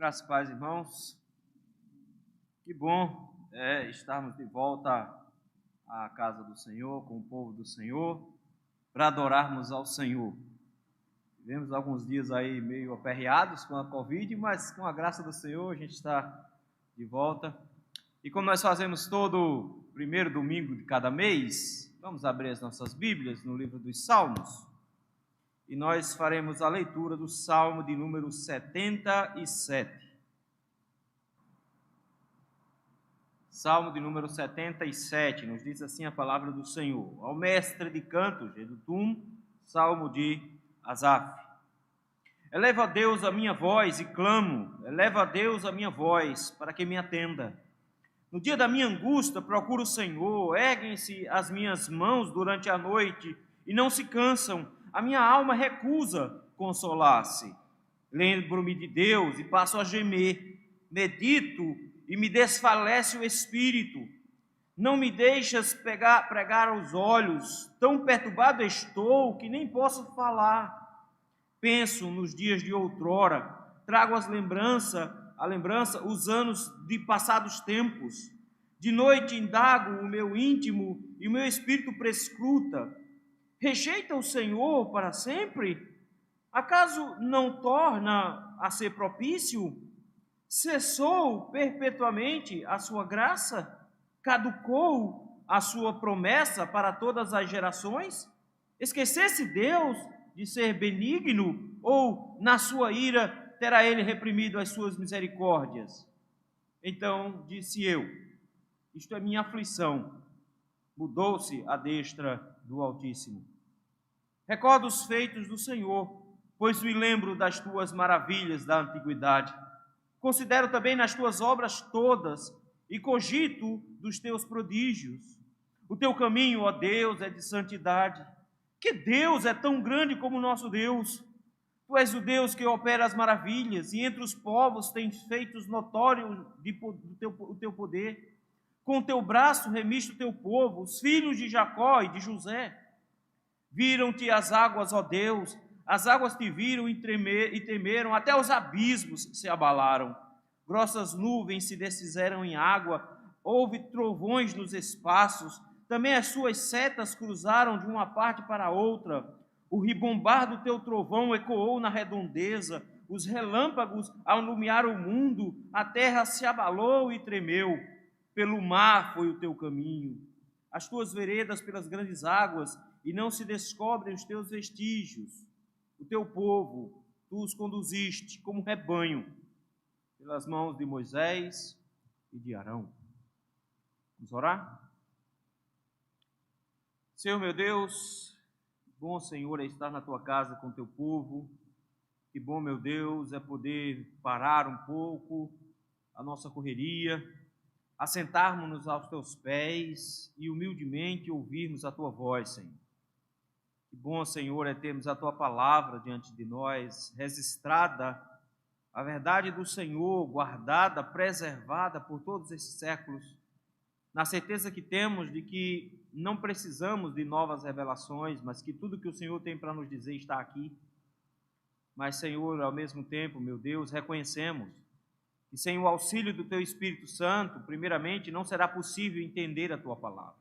Graças e paz, irmãos. Que bom estarmos de volta à casa do Senhor, com o povo do Senhor, para adorarmos ao Senhor. Tivemos alguns dias aí meio aperreados com a Covid, mas com a graça do Senhor a gente está de volta. E como nós fazemos todo primeiro domingo de cada mês, vamos abrir as nossas Bíblias no livro dos Salmos. E nós faremos a leitura do Salmo de número 77. Salmo de número 77, nos diz assim a palavra do Senhor. Ao mestre de cantos, Jedutum, Salmo de Asaf. Eleva a Deus a minha voz e clamo, eleva a Deus a minha voz, para que me atenda. No dia da minha angústia procuro o Senhor, erguem-se as minhas mãos durante a noite e não se cansam, a minha alma recusa consolar-se. Lembro-me de Deus e passo a gemer, medito e me desfalece o espírito. Não me deixas pregar os olhos, tão perturbado estou que nem posso falar. Penso nos dias de outrora, trago à lembrança os anos de passados tempos. De noite indago o meu íntimo e o meu espírito prescruta. Rejeita o Senhor para sempre? Acaso não torna a ser propício? Cessou perpetuamente a sua graça? Caducou a sua promessa para todas as gerações? Esquecesse Deus de ser benigno, ou na sua ira terá ele reprimido as suas misericórdias? Então disse eu, isto é minha aflição, mudou-se a destra do Altíssimo. Recordo os feitos do Senhor, pois me lembro das tuas maravilhas da antiguidade. Considero também nas tuas obras todas e cogito dos teus prodígios. O teu caminho, ó Deus, é de santidade. Que Deus é tão grande como o nosso Deus? Tu és o Deus que opera as maravilhas e entre os povos tens feito notório o teu poder. Com o teu braço remiste o teu povo, os filhos de Jacó e de José. Viram-te as águas, ó Deus, as águas te viram e temeram, até os abismos se abalaram. Grossas nuvens se desfizeram em água, houve trovões nos espaços, também as suas setas cruzaram de uma parte para outra. O ribombar do teu trovão ecoou na redondeza, os relâmpagos alumiaram o mundo, a terra se abalou e tremeu. Pelo mar foi o teu caminho, as tuas veredas pelas grandes águas, e não se descobrem os teus vestígios. O teu povo, tu os conduziste como rebanho, pelas mãos de Moisés e de Arão. Vamos orar? Senhor meu Deus, bom Senhor é estar na tua casa com teu povo. Que bom, meu Deus, é poder parar um pouco a nossa correria, assentarmos-nos aos teus pés e humildemente ouvirmos a tua voz, Senhor. Que bom, Senhor, é termos a tua palavra diante de nós, registrada, a verdade do Senhor, guardada, preservada por todos esses séculos, na certeza que temos de que não precisamos de novas revelações, mas que tudo que o Senhor tem para nos dizer está aqui. Mas, Senhor, ao mesmo tempo, meu Deus, reconhecemos que sem o auxílio do teu Espírito Santo, primeiramente, não será possível entender a tua palavra.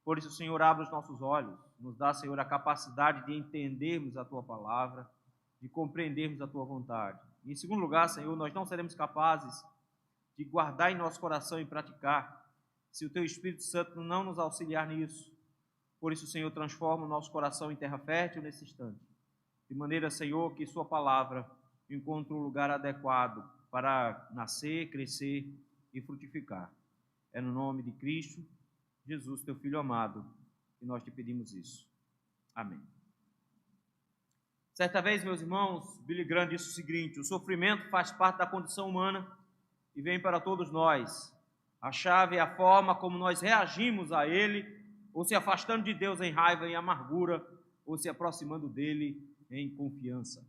Por isso, Senhor, abre os nossos olhos, nos dá, Senhor, a capacidade de entendermos a tua palavra, de compreendermos a tua vontade. E, em segundo lugar, Senhor, nós não seremos capazes de guardar em nosso coração e praticar, se o teu Espírito Santo não nos auxiliar nisso. Por isso, Senhor, transforma o nosso coração em terra fértil nesse instante, de maneira, Senhor, que sua palavra encontre um lugar adequado para nascer, crescer e frutificar. É no nome de Cristo Jesus, teu Filho amado, que nós te pedimos isso. Amém. Certa vez, meus irmãos, Billy Graham disse o seguinte: o sofrimento faz parte da condição humana e vem para todos nós. A chave é a forma como nós reagimos a ele, ou se afastando de Deus em raiva e amargura, ou se aproximando dele em confiança.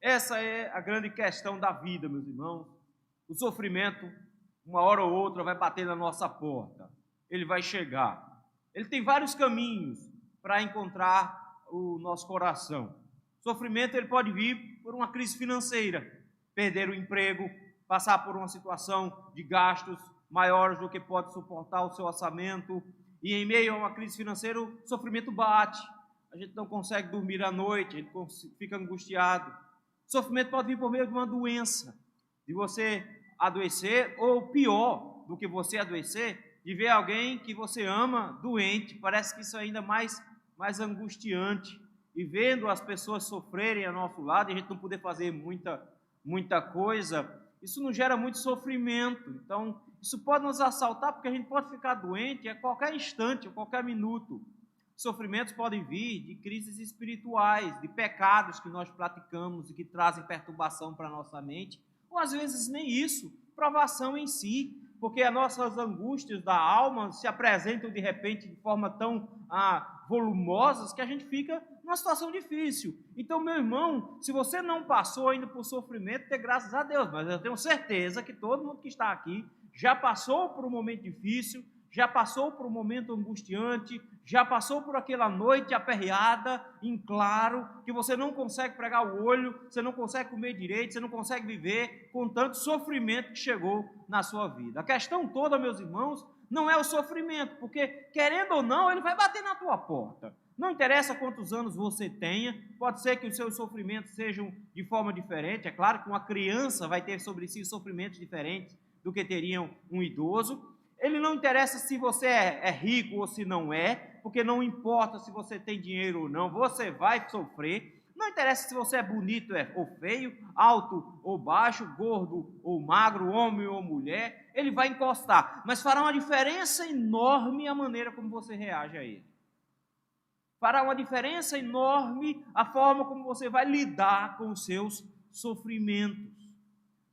Essa é a grande questão da vida, meus irmãos. O sofrimento, uma hora ou outra, vai bater na nossa porta. Ele vai chegar. Ele tem vários caminhos para encontrar o nosso coração. O sofrimento ele pode vir por uma crise financeira. perder o emprego, passar por uma situação de gastos maiores do que pode suportar o seu orçamento, e em meio a uma crise financeira, o sofrimento bate, a gente não consegue dormir à noite, a gente fica angustiado. O sofrimento pode vir por meio de uma doença, de você adoecer, ou pior do que você adoecer, de ver alguém que você ama doente. Parece que isso é ainda mais angustiante. E vendo as pessoas sofrerem ao nosso lado, e a gente não poder fazer muita coisa, isso nos gera muito sofrimento. Então, isso pode nos assaltar, porque a gente pode ficar doente a qualquer instante, a qualquer minuto. Sofrimentos podem vir de crises espirituais, de pecados que nós praticamos e que trazem perturbação para a nossa mente, ou às vezes nem isso, provação em si, porque as nossas angústias da alma se apresentam de repente de forma tão volumosas que a gente fica numa situação difícil. Então, meu irmão, se você não passou ainda por sofrimento, dê graças a Deus, mas eu tenho certeza que todo mundo que está aqui já passou por um momento difícil, já passou por um momento angustiante, já passou por aquela noite aperreada, em claro, que você não consegue pregar o olho, você não consegue comer direito, você não consegue viver com tanto sofrimento que chegou na sua vida. A questão toda, meus irmãos, não é o sofrimento, porque, querendo ou não, ele vai bater na tua porta. Não interessa quantos anos você tenha, pode ser que os seus sofrimentos sejam de forma diferente. É claro que uma criança vai ter sobre si sofrimentos diferentes do que teriam um idoso. Ele não interessa se você é rico ou se não é, porque não importa se você tem dinheiro ou não, você vai sofrer. Não interessa se você é bonito ou feio, alto ou baixo, gordo ou magro, homem ou mulher, ele vai encostar. Mas fará uma diferença enorme a maneira como você reage a ele. Fará uma diferença enorme a forma como você vai lidar com os seus sofrimentos.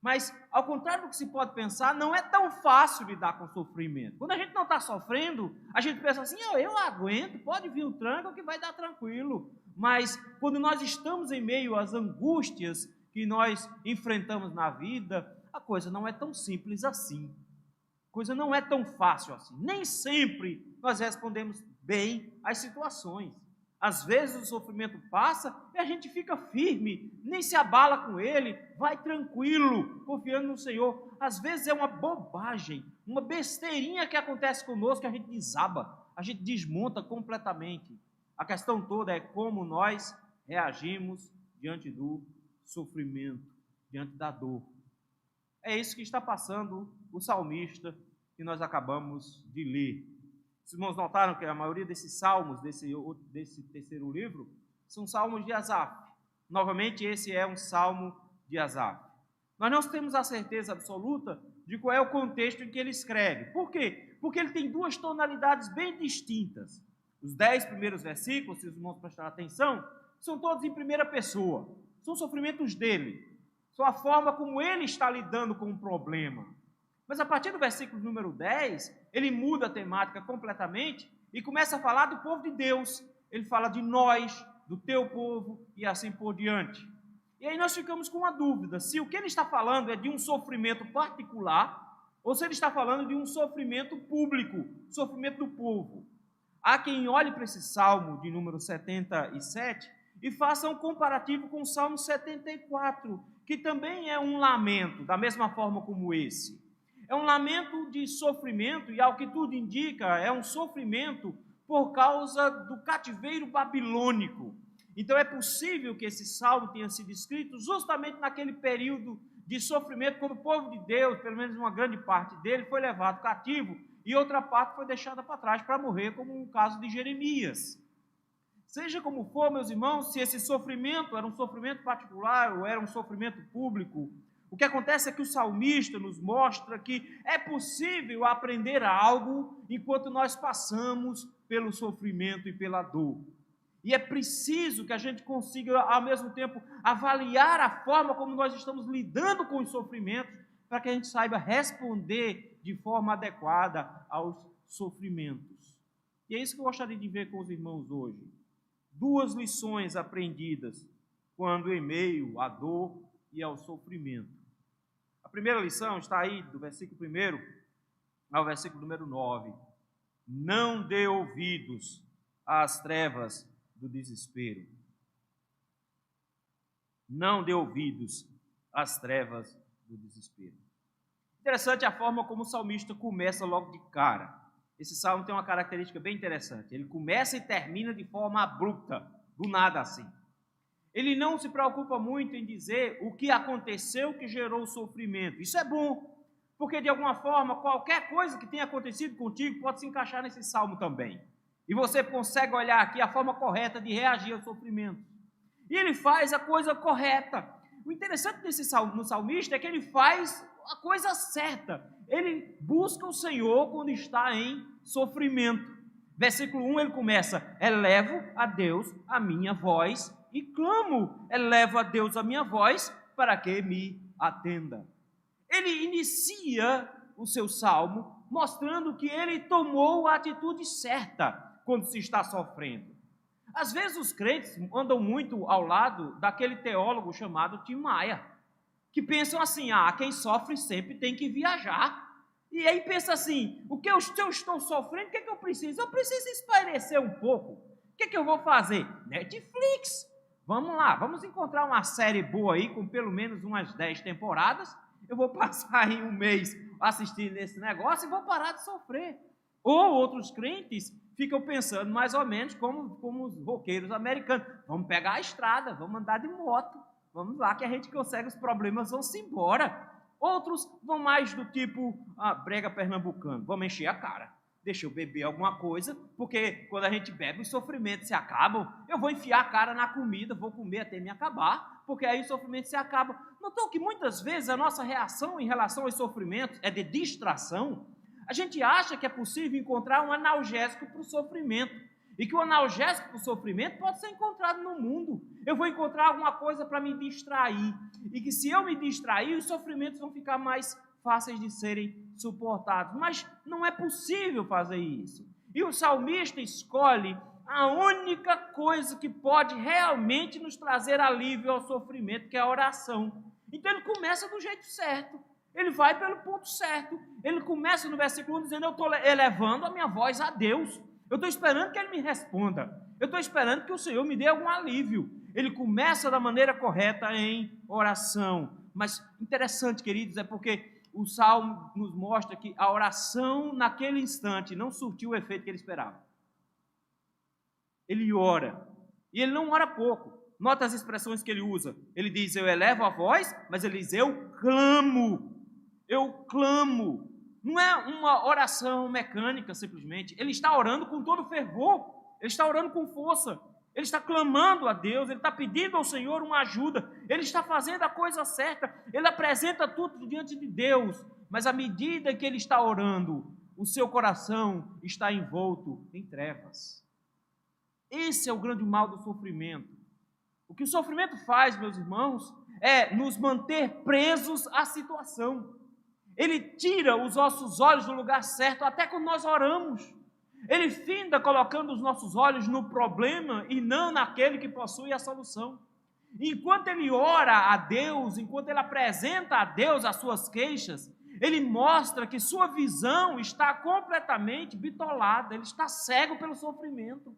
Mas, ao contrário do que se pode pensar, não é tão fácil lidar com o sofrimento. Quando a gente não está sofrendo, a gente pensa assim, eu aguento, pode vir o tranco que vai dar tranquilo. Mas, quando nós estamos em meio às angústias que nós enfrentamos na vida, a coisa não é tão simples assim. A coisa não é tão fácil assim. Nem sempre nós respondemos bem às situações. Às vezes o sofrimento passa e a gente fica firme, nem se abala com ele, vai tranquilo, confiando no Senhor. Às vezes é uma bobagem, uma besteirinha que acontece conosco que a gente desaba, a gente desmonta completamente. A questão toda é como nós reagimos diante do sofrimento, diante da dor. É isso que está passando o salmista que nós acabamos de ler. Os irmãos notaram que a maioria desses salmos, desse terceiro livro, são salmos de Asaf. Novamente, esse é um salmo de Asaf. Nós não temos a certeza absoluta de qual é o contexto em que ele escreve. Por quê? Porque ele tem duas tonalidades bem distintas. Os 10 primeiros versículos, se os irmãos prestarem atenção, são todos em primeira pessoa. São sofrimentos dele. São a forma como ele está lidando com o problema. Mas a partir do versículo número 10, ele muda a temática completamente e começa a falar do povo de Deus. Ele fala de nós, do teu povo e assim por diante. E aí nós ficamos com uma dúvida, se o que ele está falando é de um sofrimento particular ou se ele está falando de um sofrimento público, sofrimento do povo. Há quem olhe para esse salmo de número 77 e faça um comparativo com o salmo 74, que também é um lamento, da mesma forma como esse. É um lamento de sofrimento, e ao que tudo indica, é um sofrimento por causa do cativeiro babilônico. Então é possível que esse salmo tenha sido escrito justamente naquele período de sofrimento, quando o povo de Deus, pelo menos uma grande parte dele, foi levado cativo, e outra parte foi deixada para trás para morrer, como no caso de Jeremias. Seja como for, meus irmãos, se esse sofrimento era um sofrimento particular ou era um sofrimento público, o que acontece é que o salmista nos mostra que é possível aprender algo enquanto nós passamos pelo sofrimento e pela dor. E é preciso que a gente consiga, ao mesmo tempo, avaliar a forma como nós estamos lidando com os sofrimentos, para que a gente saiba responder de forma adequada aos sofrimentos. E é isso que eu gostaria de ver com os irmãos hoje. Duas lições aprendidas quando em meio à dor e ao sofrimento. A primeira lição está aí do versículo 1 ao versículo número 9. Não dê ouvidos às trevas do desespero. Não dê ouvidos as trevas do desespero. Interessante a forma como o salmista começa logo de cara. Esse salmo tem uma característica bem interessante. Ele começa e termina de forma abrupta, do nada assim. Ele não se preocupa muito em dizer o que aconteceu que gerou o sofrimento. Isso é bom, porque de alguma forma qualquer coisa que tenha acontecido contigo pode se encaixar nesse salmo também. E você consegue olhar aqui a forma correta de reagir ao sofrimento. E ele faz a coisa correta. O interessante desse salmo, no salmista é que ele faz a coisa certa. Ele busca o Senhor quando está em sofrimento. Versículo 1 ele começa: elevo a Deus a minha voz e clamo, elevo a Deus a minha voz para que me atenda. Ele inicia o seu salmo mostrando que ele tomou a atitude certa quando se está sofrendo. Às vezes os crentes andam muito ao lado daquele teólogo chamado Tim Maia, que pensam assim: quem sofre sempre tem que viajar. E aí pensa assim: o que eu estou sofrendo, o que eu preciso? Eu preciso espairecer um pouco. O que eu vou fazer? Netflix. Vamos lá, vamos encontrar uma série boa aí, com pelo menos umas 10 temporadas. Eu vou passar aí um mês assistindo esse negócio e vou parar de sofrer. Ou outros crentes ficam pensando mais ou menos como os roqueiros americanos: vamos pegar a estrada, vamos andar de moto, vamos lá que a gente consegue, os problemas vão-se embora. Outros vão mais do tipo brega pernambucano: vamos encher a cara, deixa eu beber alguma coisa, porque quando a gente bebe os sofrimentos se acabam. Eu vou enfiar a cara na comida, vou comer até me acabar, porque aí o sofrimento se acaba. Notou que muitas vezes a nossa reação em relação aos sofrimentos é de distração? A gente acha que é possível encontrar um analgésico para o sofrimento, e que o analgésico para o sofrimento pode ser encontrado no mundo. Eu vou encontrar alguma coisa para me distrair, e que se eu me distrair, os sofrimentos vão ficar mais fáceis de serem suportados. Mas não é possível fazer isso. E o salmista escolhe a única coisa que pode realmente nos trazer alívio ao sofrimento, que é a oração. Então ele começa do jeito certo. Ele vai pelo ponto certo. Ele começa no versículo 1 dizendo: eu estou elevando a minha voz a Deus. Eu estou esperando que Ele me responda. Eu estou esperando que o Senhor me dê algum alívio. Ele começa da maneira correta em oração. Mas interessante, queridos, é porque o Salmo nos mostra que a oração naquele instante não surtiu o efeito que ele esperava. Ele ora. E ele não ora pouco. Nota as expressões que ele usa. Ele diz: eu elevo a voz, mas ele diz: eu clamo. Eu clamo. Não é uma oração mecânica simplesmente. Ele está orando com todo fervor. Ele está orando com força. Ele está clamando a Deus. Ele está pedindo ao Senhor uma ajuda. Ele está fazendo a coisa certa. Ele apresenta tudo diante de Deus. Mas à medida que ele está orando, o seu coração está envolto em trevas. Esse é o grande mal do sofrimento. O que o sofrimento faz, meus irmãos, é nos manter presos à situação. Ele tira os nossos olhos do lugar certo até quando nós oramos. Ele finda colocando os nossos olhos no problema e não naquele que possui a solução. Enquanto ele ora a Deus, enquanto ele apresenta a Deus as suas queixas, ele mostra que sua visão está completamente bitolada, ele está cego pelo sofrimento.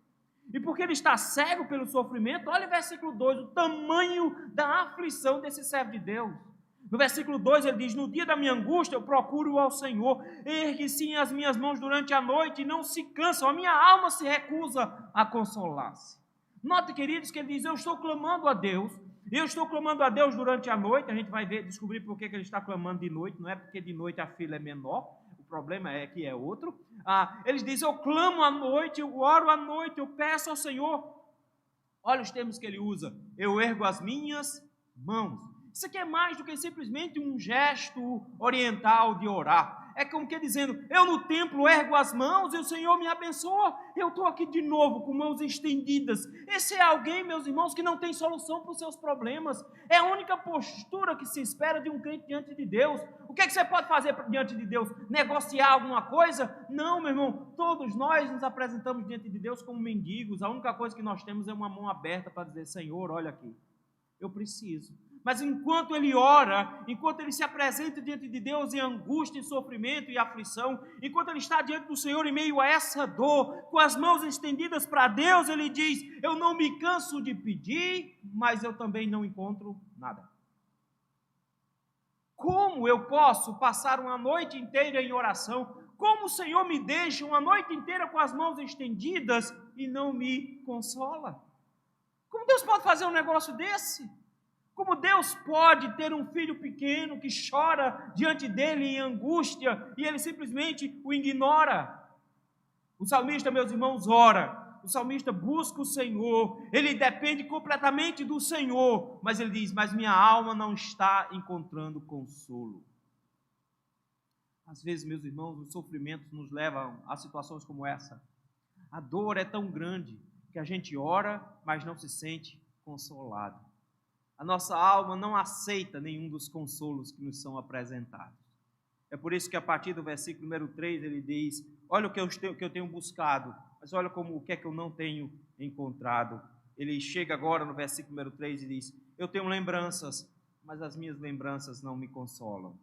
E porque ele está cego pelo sofrimento, olha o versículo 2, o tamanho da aflição desse servo de Deus. No versículo 2 ele diz: no dia da minha angústia eu procuro ao Senhor, ergue sim as minhas mãos durante a noite e não se cansam, a minha alma se recusa a consolar-se. Note, queridos, que ele diz: eu estou clamando a Deus, eu estou clamando a Deus durante a noite. A gente vai descobrir por que ele está clamando de noite. Não é porque de noite a fila é menor, o problema é que é outro. Ele diz: eu clamo à noite, eu oro à noite, eu peço ao Senhor. Olha os termos que ele usa: eu ergo as minhas mãos. Isso aqui é mais do que simplesmente um gesto oriental de orar. É como que dizendo: eu no templo ergo as mãos e o Senhor me abençoa. Eu estou aqui de novo com mãos estendidas. Esse é alguém, meus irmãos, que não tem solução para os seus problemas. É a única postura que se espera de um crente diante de Deus. O que é que você pode fazer diante de Deus? Negociar alguma coisa? Não, meu irmão. Todos nós nos apresentamos diante de Deus como mendigos. A única coisa que nós temos é uma mão aberta para dizer: Senhor, olha aqui, eu preciso. Mas enquanto ele ora, enquanto ele se apresenta diante de Deus em angústia, em sofrimento e aflição, enquanto ele está diante do Senhor em meio a essa dor, com as mãos estendidas para Deus, ele diz: eu não me canso de pedir, mas eu também não encontro nada. Como eu posso passar uma noite inteira em oração? Como o Senhor me deixa uma noite inteira com as mãos estendidas e não me consola? Como Deus pode fazer um negócio desse? Como Deus pode ter um filho pequeno que chora diante dele em angústia e ele simplesmente o ignora? O salmista, meus irmãos, ora. O salmista busca o Senhor, ele depende completamente do Senhor, mas ele diz, mas minha alma não está encontrando consolo. Às vezes, meus irmãos, os sofrimentos nos levam a situações como essa. A dor é tão grande que a gente ora, mas não se sente consolado. A nossa alma não aceita nenhum dos consolos que nos são apresentados. É por isso que a partir do versículo número 3 ele diz, olha o que eu tenho buscado, mas olha o que é que eu não tenho encontrado. Ele chega agora no versículo número 3 e diz, eu tenho lembranças, mas as minhas lembranças não me consolam.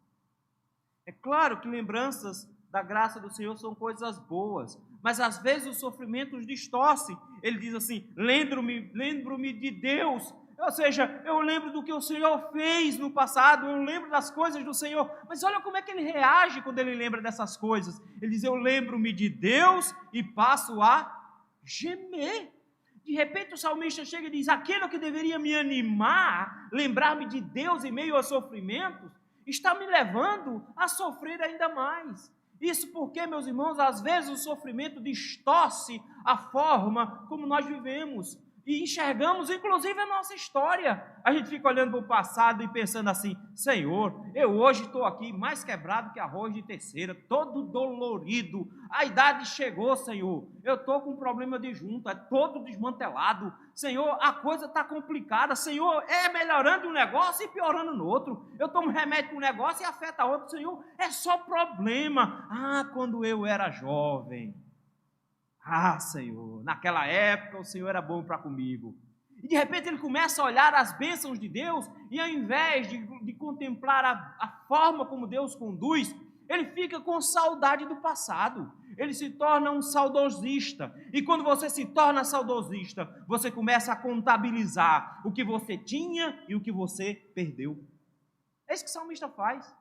É claro que lembranças da graça do Senhor são coisas boas, mas às vezes os sofrimentos distorcem. Ele diz assim, lembro-me de Deus, ou seja, eu lembro do que o Senhor fez no passado, eu lembro das coisas do Senhor, mas olha como é que ele reage quando ele lembra dessas coisas. Ele diz, eu lembro-me de Deus e passo a gemer. De repente o salmista chega e diz, aquilo que deveria me animar, lembrar-me de Deus em meio aos sofrimentos, está me levando a sofrer ainda mais. Isso porque, meus irmãos, às vezes o sofrimento distorce a forma como nós vivemos e enxergamos, inclusive, a nossa história. A gente fica olhando para o passado e pensando assim, Senhor, eu hoje estou aqui mais quebrado que arroz de terceira, todo dolorido, a idade chegou, Senhor, eu estou com um problema de junta, todo desmantelado, Senhor, a coisa está complicada, Senhor, é melhorando um negócio e piorando no outro, eu tomo remédio para um negócio e afeta outro, Senhor, é só problema. Quando eu era jovem, Senhor, naquela época o Senhor era bom para comigo. E de repente ele começa a olhar as bênçãos de Deus e ao invés de contemplar a forma como Deus conduz, ele fica com saudade do passado. Ele se torna um saudosista. E quando você se torna saudosista, você começa a contabilizar o que você tinha e o que você perdeu. É isso que o salmista faz.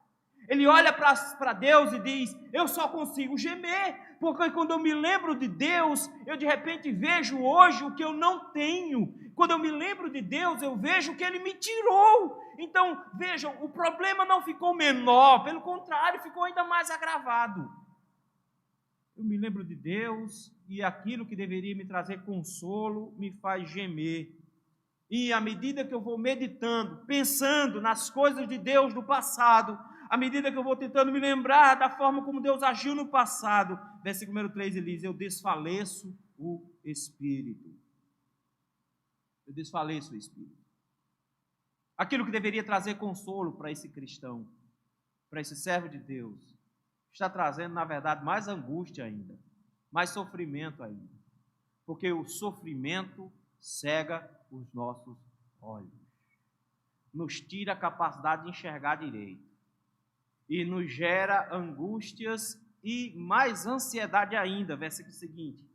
Ele olha para Deus e diz, eu só consigo gemer, porque quando eu me lembro de Deus, eu de repente vejo hoje o que eu não tenho. Quando eu me lembro de Deus, eu vejo que Ele me tirou. Então, vejam, o problema não ficou menor, pelo contrário, ficou ainda mais agravado. Eu me lembro de Deus e aquilo que deveria me trazer consolo me faz gemer. E à medida que eu vou meditando, pensando nas coisas de Deus do passado, à medida que eu vou tentando me lembrar da forma como Deus agiu no passado, versículo número 3 ele diz, eu desfaleço o Espírito. Eu desfaleço o Espírito. Aquilo que deveria trazer consolo para esse cristão, para esse servo de Deus, está trazendo, na verdade, mais angústia ainda, mais sofrimento ainda. Porque o sofrimento cega os nossos olhos, nos tira a capacidade de enxergar direito e nos gera angústias e mais ansiedade ainda. Versículo seguinte,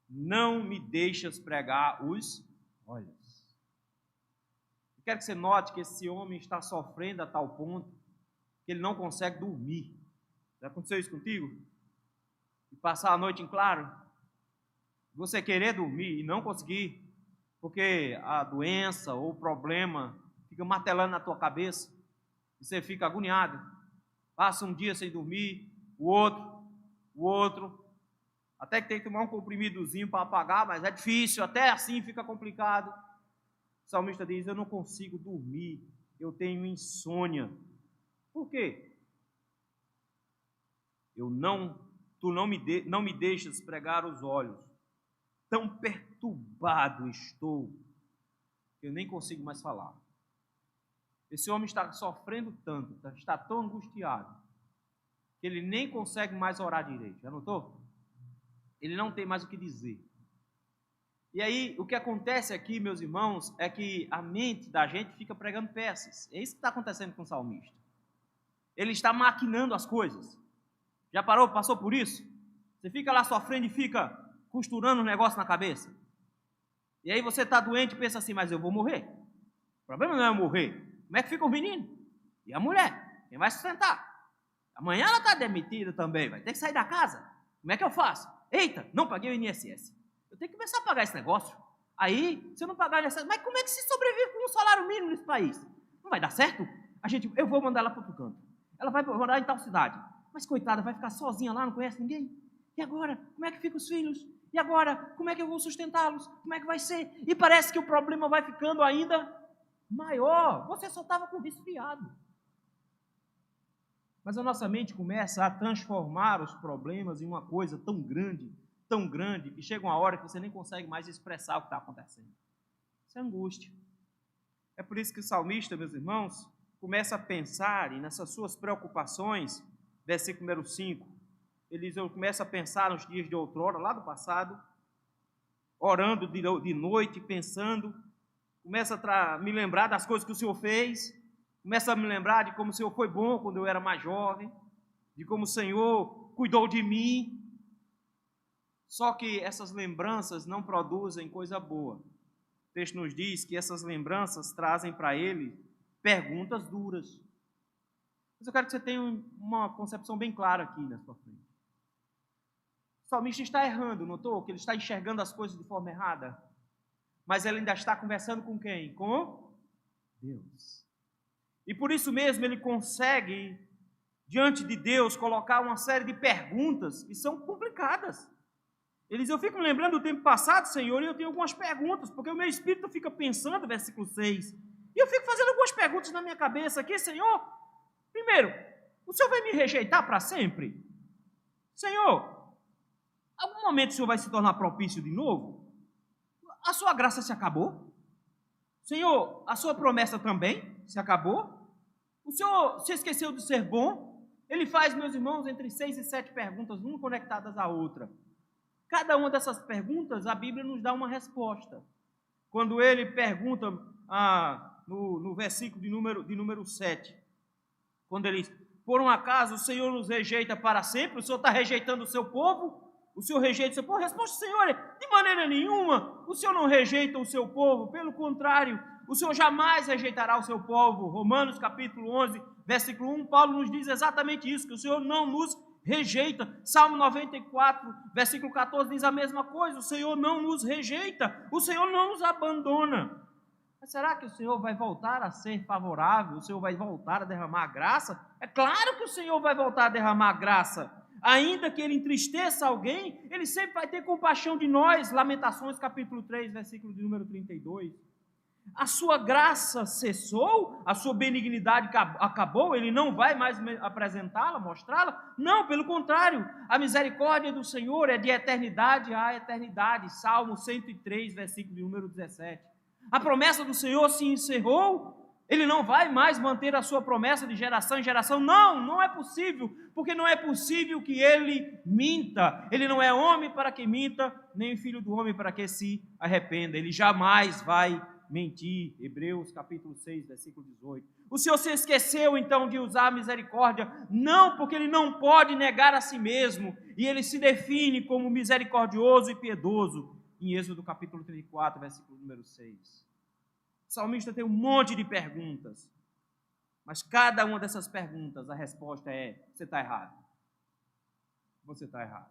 não me deixas pregar os olhos. Eu quero que você note que esse homem está sofrendo a tal ponto que ele não consegue dormir. Já aconteceu isso contigo? E passar a noite em claro? Você querer dormir e não conseguir, porque a doença ou o problema fica martelando na tua cabeça, e você fica agoniado. Passa um dia sem dormir, o outro, até que tem que tomar um comprimidozinho para apagar, mas é difícil, até assim fica complicado. O salmista diz, eu não consigo dormir, eu tenho insônia. Por quê? Tu não me deixas pregar os olhos. Tão perturbado estou, que eu nem consigo mais falar. Esse homem está sofrendo tanto, está tão angustiado, que ele nem consegue mais orar direito. Já notou? Ele não tem mais o que dizer. E aí, o que acontece aqui, meus irmãos, é que a mente da gente fica pregando peças. É isso que está acontecendo com o salmista. Ele está maquinando as coisas. Já passou por isso? Você fica lá sofrendo e fica costurando um negócio na cabeça. E aí você está doente e pensa assim, mas eu vou morrer. O problema não é eu morrer. Como é que fica o menino? E a mulher? Quem vai sustentar? Amanhã ela está demitida também, vai ter que sair da casa. Como é que eu faço? Eita, não paguei o INSS. Eu tenho que começar a pagar esse negócio. Aí, se eu não pagar o INSS, mas como é que se sobrevive com um salário mínimo nesse país? Não vai dar certo? Eu vou mandar ela para outro canto. Ela vai morar em tal cidade. Mas, coitada, vai ficar sozinha lá, não conhece ninguém? E agora? Como é que ficam os filhos? E agora? Como é que eu vou sustentá-los? Como é que vai ser? E parece que o problema vai ficando ainda maior. Você só estava com resfriado. Mas a nossa mente começa a transformar os problemas em uma coisa tão grande, que chega uma hora que você nem consegue mais expressar o que está acontecendo. Isso é angústia. É por isso que o salmista, meus irmãos, começa a pensar, e nessas suas preocupações, versículo número 5, ele diz, eu começo a pensar nos dias de outrora, lá do passado, orando de noite, pensando, começa a me lembrar das coisas que o Senhor fez, começa a me lembrar de como o Senhor foi bom quando eu era mais jovem, de como o Senhor cuidou de mim. Só que essas lembranças não produzem coisa boa. O texto nos diz que essas lembranças trazem para ele perguntas duras. Mas eu quero que você tenha uma concepção bem clara aqui na sua frente. O salmista está errando, notou? Que ele está enxergando as coisas de forma errada. Mas ele ainda está conversando com quem? Com Deus. E por isso mesmo ele consegue, diante de Deus, colocar uma série de perguntas que são complicadas. Ele diz, eu fico me lembrando do tempo passado, Senhor, e eu tenho algumas perguntas, porque o meu espírito fica pensando, versículo 6, e eu fico fazendo algumas perguntas na minha cabeça aqui, Senhor. Primeiro, o Senhor vai me rejeitar para sempre? Senhor, algum momento o Senhor vai se tornar propício de novo? A sua graça se acabou? Senhor, a sua promessa também se acabou? O Senhor se esqueceu de ser bom? Ele faz, meus irmãos, entre 6 e 7 perguntas, uma conectadas à outra. Cada uma dessas perguntas, a Bíblia nos dá uma resposta. Quando ele pergunta no versículo de número 7, quando ele diz, por um acaso o Senhor nos rejeita para sempre? O Senhor está rejeitando o seu povo? O Senhor rejeita o seu povo? A resposta do Senhor é, de maneira nenhuma, o Senhor não rejeita o seu povo, pelo contrário, o Senhor jamais rejeitará o seu povo. Romanos capítulo 11, versículo 1, Paulo nos diz exatamente isso, que o Senhor não nos rejeita. Salmo 94, versículo 14 diz a mesma coisa, o Senhor não nos rejeita, o Senhor não nos abandona. Mas será que o Senhor vai voltar a ser favorável? O Senhor vai voltar a derramar graça? É claro que o Senhor vai voltar a derramar graça. Ainda que Ele entristeça alguém, Ele sempre vai ter compaixão de nós. Lamentações capítulo 3, versículo de número 32. A sua graça cessou, a sua benignidade acabou, Ele não vai mais apresentá-la, mostrá-la? Não, pelo contrário, a misericórdia do Senhor é de eternidade a eternidade. Salmo 103, versículo de número 17. A promessa do Senhor se encerrou, Ele não vai mais manter a sua promessa de geração em geração. Não, não é possível, porque não é possível que Ele minta. Ele não é homem para que minta, nem filho do homem para que se arrependa. Ele jamais vai mentir. Hebreus capítulo 6, versículo 18. O Senhor se esqueceu então de usar a misericórdia, não porque Ele não pode negar a si mesmo, e Ele se define como misericordioso e piedoso, em Êxodo capítulo 34, versículo número 6. O salmista tem um monte de perguntas, mas cada uma dessas perguntas, a resposta é, você está errado. Você está errado.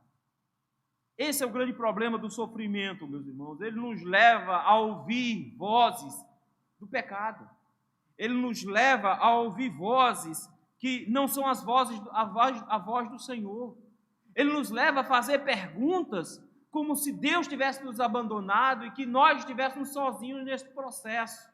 Esse é o grande problema do sofrimento, meus irmãos. Ele nos leva a ouvir vozes do pecado. Ele nos leva a ouvir vozes que não são a voz do Senhor. Ele nos leva a fazer perguntas como se Deus tivesse nos abandonado e que nós estivéssemos sozinhos nesse processo.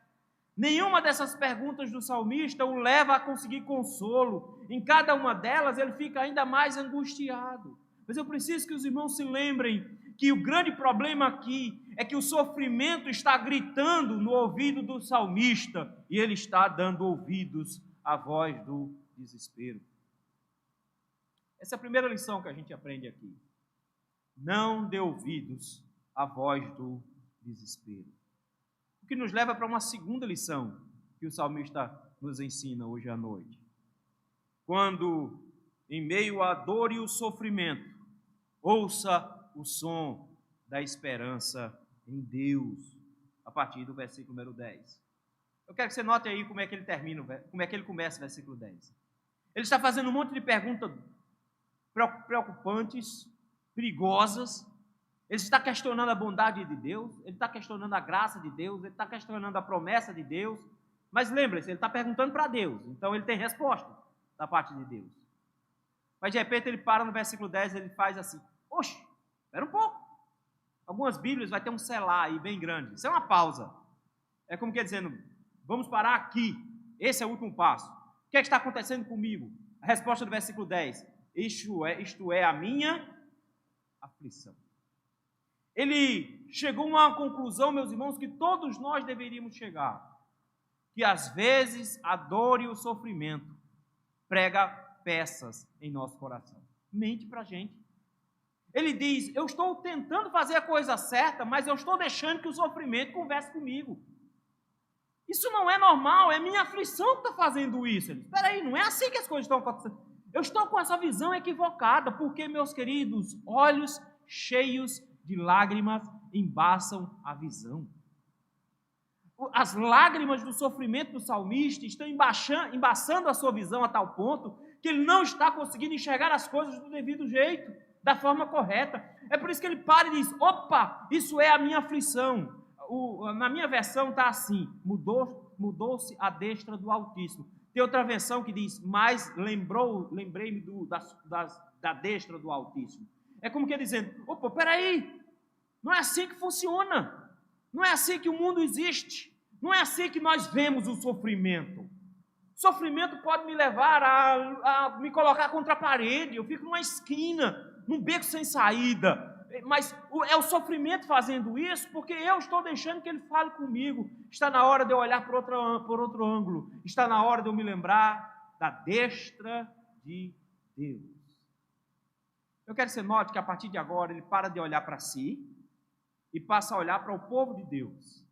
Nenhuma dessas perguntas do salmista o leva a conseguir consolo. Em cada uma delas ele fica ainda mais angustiado. Mas eu preciso que os irmãos se lembrem que o grande problema aqui é que o sofrimento está gritando no ouvido do salmista e ele está dando ouvidos à voz do desespero. Essa é a primeira lição que a gente aprende aqui. Não dê ouvidos à voz do desespero. O que nos leva para uma segunda lição que o salmista nos ensina hoje à noite. Quando, em meio à dor e o sofrimento, ouça o som da esperança em Deus, a partir do versículo número 10. Eu quero que você note aí como é que ele termina, como é que ele começa o versículo 10. Ele está fazendo um monte de perguntas preocupantes, perigosas. Ele está questionando a bondade de Deus, ele está questionando a graça de Deus, ele está questionando a promessa de Deus. Mas lembre-se, ele está perguntando para Deus, então ele tem resposta da parte de Deus. Mas de repente ele para no versículo 10, ele faz assim: oxe, espera um pouco. Algumas Bíblias vai ter um selah aí bem grande. Isso é uma pausa. É como que dizendo: vamos parar aqui. Esse é o último passo. O que é que está acontecendo comigo? A resposta do versículo 10: isto é a minha aflição. Ele chegou a uma conclusão, meus irmãos, que todos nós deveríamos chegar. Que às vezes a dor e o sofrimento prega peças em nosso coração. Mente para a gente. Ele diz: eu estou tentando fazer a coisa certa, mas eu estou deixando que o sofrimento converse comigo. Isso não é normal, é minha aflição que está fazendo isso. Ele diz: espera aí, não é assim que as coisas estão acontecendo. Eu estou com essa visão equivocada, porque, meus queridos, olhos cheios de lágrimas embaçam a visão. As lágrimas do sofrimento do salmista estão embaçando a sua visão a tal ponto que ele não está conseguindo enxergar as coisas do devido jeito, da forma correta. É por isso que ele para e diz: opa, isso é a minha aflição. Na minha versão está assim: mudou-se a destra do Altíssimo. Tem outra versão que diz: mas lembrei-me da destra do Altíssimo. É como que dizendo: opa, peraí, não é assim que funciona. Não é assim que o mundo existe. Não é assim que nós vemos o sofrimento. O sofrimento pode me levar a me colocar contra a parede. Eu fico numa esquina, num beco sem saída. Mas é o sofrimento fazendo isso porque eu estou deixando que ele fale comigo. Está na hora de eu olhar por outro ângulo. Está na hora de eu me lembrar da destra de Deus. Eu quero que você note que a partir de agora ele para de olhar para si e passa a olhar para o povo de Deus.